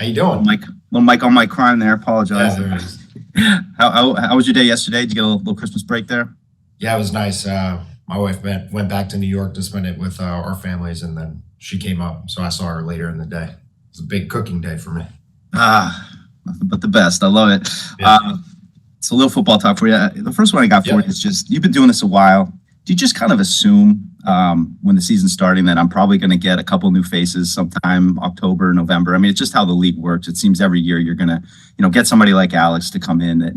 How you doing? Little Mike on my crime there. Apologize. Yeah, there it is. How was your day yesterday? Did you get a little Christmas break there? Yeah, it was nice. My wife went back to New York to spend it with our families, and then she came up, so I saw her later in the day. It was a big cooking day for me. Nothing but the best. I love it. Yeah. It's a little football talk for you. The first one I got for you is just, you've been doing this a while. Do you just kind of assume when the season's starting that I'm probably going to get a couple new faces sometime October, November? I mean, it's just how the league works. It seems every year you're going to, get somebody like Alex to come in that,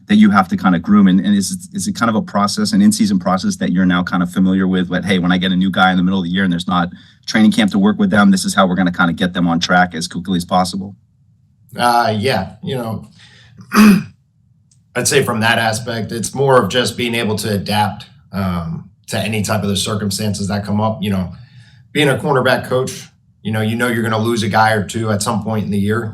that you have to kind of groom. And is it kind of a process, an in-season process that you're now kind of familiar with? But hey, when I get a new guy in the middle of the year and there's not training camp to work with them, this is how we're going to kind of get them on track as quickly as possible. Yeah, I'd say from that aspect, it's more of just being able to adapt to any type of the circumstances that come up. Being a cornerback coach, you're going to lose a guy or two at some point in the year.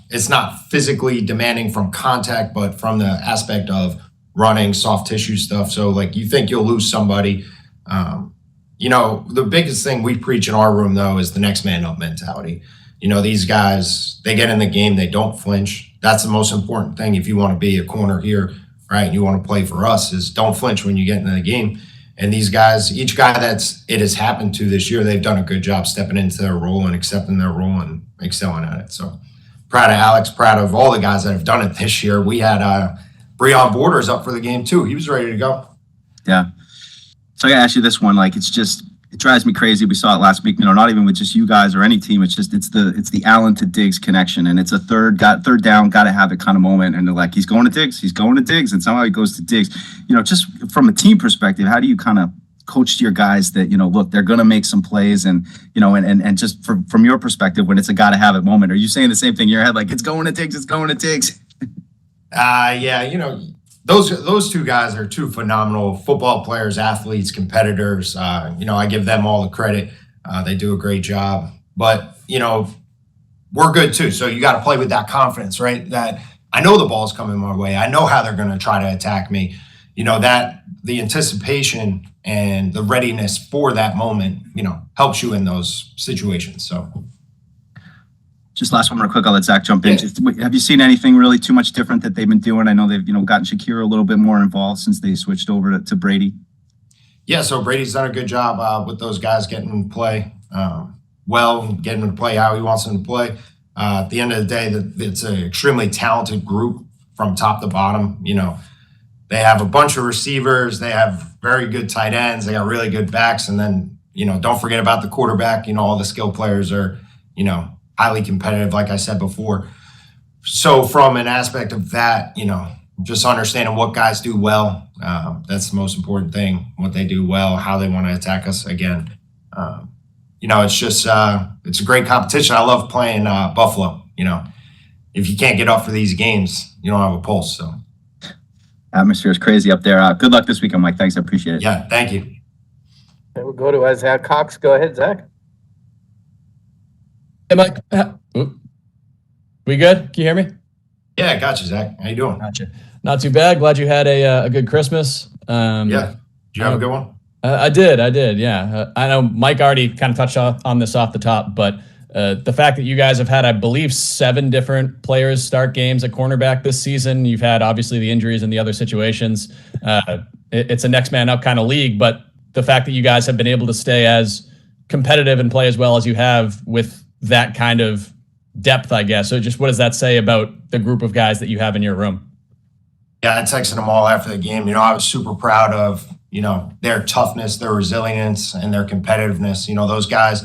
It's not physically demanding from contact, but from the aspect of running, soft tissue stuff. So like you think you'll lose somebody. The biggest thing we preach in our room though is the next man up mentality. These guys, they get in the game, they don't flinch. That's the most important thing if you want to be a corner here, right? And you want to play for us is don't flinch when you get into the game. And these guys, each guy it has happened to this year, they've done a good job stepping into their role and accepting their role and excelling at it. So proud of Alex, proud of all the guys that have done it this year. We had Breon Borders up for the game too. He was ready to go. Yeah. So I gotta ask you this one, it drives me crazy. We saw it last week, not even with just you guys or any team. It's the Allen to Diggs connection. And it's a third down, got to have it kind of moment. And they're like, he's going to Diggs. And somehow he goes to Diggs. Just from a team perspective, how do you kind of coach your guys that, look, they're going to make some plays and just from your perspective, when it's a got to have it moment, are you saying the same thing in your head? Like it's going to Diggs. Yeah, those two guys are two phenomenal football players, athletes, competitors. I give them all the credit. They do a great job. But, we're good too. So you got to play with that confidence, right? That I know the ball's coming my way. I know how they're going to try to attack me. That the anticipation and the readiness for that moment, helps you in those situations. So. Just last one real quick, I'll let Zach jump in. Have you seen anything really too much different that they've been doing? I know they've, gotten Shakira a little bit more involved since they switched over to Brady. Yeah, so Brady's done a good job with those guys getting them to play getting them to play how he wants them to play. At the end of the day, it's an extremely talented group from top to bottom. They have a bunch of receivers. They have very good tight ends. They got really good backs. And then, don't forget about the quarterback. All the skill players are, highly competitive, like I said before. So from an aspect of that, just understanding what guys do well, that's the most important thing, what they do well, how they want to attack us again. It's just, it's a great competition. I love playing Buffalo. If you can't get up for these games, you don't have a pulse. So atmosphere is crazy up there. Good luck this weekend, Mike. Thanks. I appreciate it. Yeah, thank you. Okay, we'll go to Zach Cox. Go ahead, Zach. Hey, Mike. We good? Can you hear me? Yeah, I got you, Zach. How you doing? Gotcha. Not too bad. Glad you had a good Christmas. Yeah. Did you have a good one? I did. Yeah. I know Mike already kind of touched on this off the top, but the fact that you guys have had, I believe, 7 different players start games at cornerback this season. You've had obviously the injuries and the other situations. It's a next man up kind of league, but the fact that you guys have been able to stay as competitive and play as well as you have with that kind of depth, I guess. So just what does that say about the group of guys that you have in your room? Yeah, I texted them all after the game. I was super proud of, their toughness, their resilience, and their competitiveness. Those guys,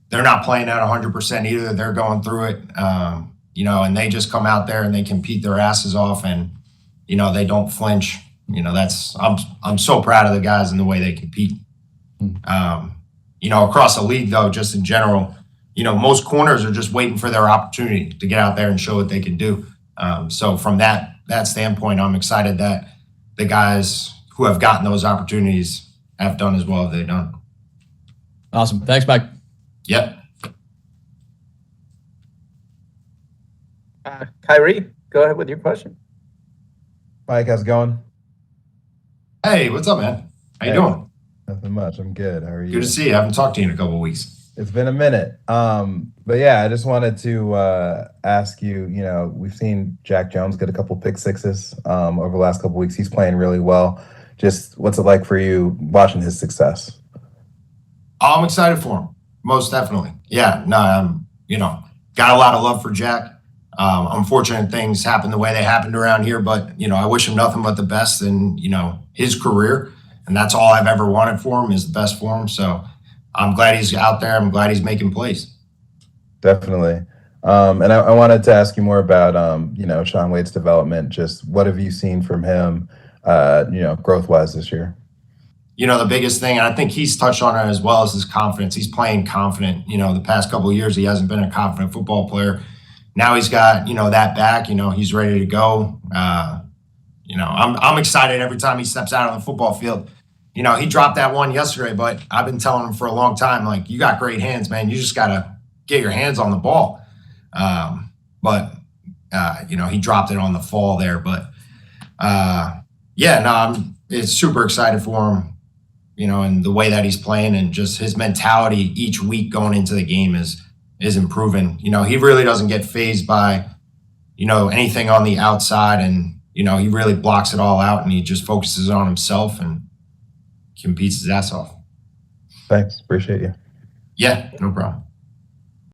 they're not playing at 100% either. They're going through it, and they just come out there and they compete their asses off and, they don't flinch. I'm so proud of the guys and the way they compete. Across the league, though, just in general, most corners are just waiting for their opportunity to get out there and show what they can do. So from that standpoint, I'm excited that the guys who have gotten those opportunities have done as well as they've done. Awesome. Thanks, Mike. Yep. Kyrie, go ahead with your question. Mike, how's it going? Hey, what's up, man? How you doing? Nothing much. I'm good. How are you? Good to see you. I haven't talked to you in a couple of weeks. It's been a minute. But yeah, I just wanted to ask you, we've seen Jack Jones get a couple pick sixes over the last couple weeks. He's playing really well. Just what's it like for you watching his success? I'm excited for him, most definitely. Yeah, no, got a lot of love for Jack. Unfortunate things happen the way they happened around here, but, I wish him nothing but the best in, his career. And that's all I've ever wanted for him is the best for him. So I'm glad he's out there. I'm glad he's making plays. Definitely. And I wanted to ask you more about, Sean Wade's development. Just what have you seen from him, growth-wise this year? The biggest thing, and I think he's touched on it as well, is his confidence. He's playing confident. The past couple of years, he hasn't been a confident football player. Now he's got, that back. He's ready to go. I'm excited every time he steps out on the football field. He dropped that one yesterday, but I've been telling him for a long time, like, you got great hands, man. You just got to get your hands on the ball. He dropped it on the fall there. But, I'm super excited for him, and the way that he's playing and just his mentality each week going into the game is improving. He really doesn't get fazed by, anything on the outside, and, he really blocks it all out, and he just focuses on himself and competes his ass off. Thanks. Appreciate you. Yeah, no problem.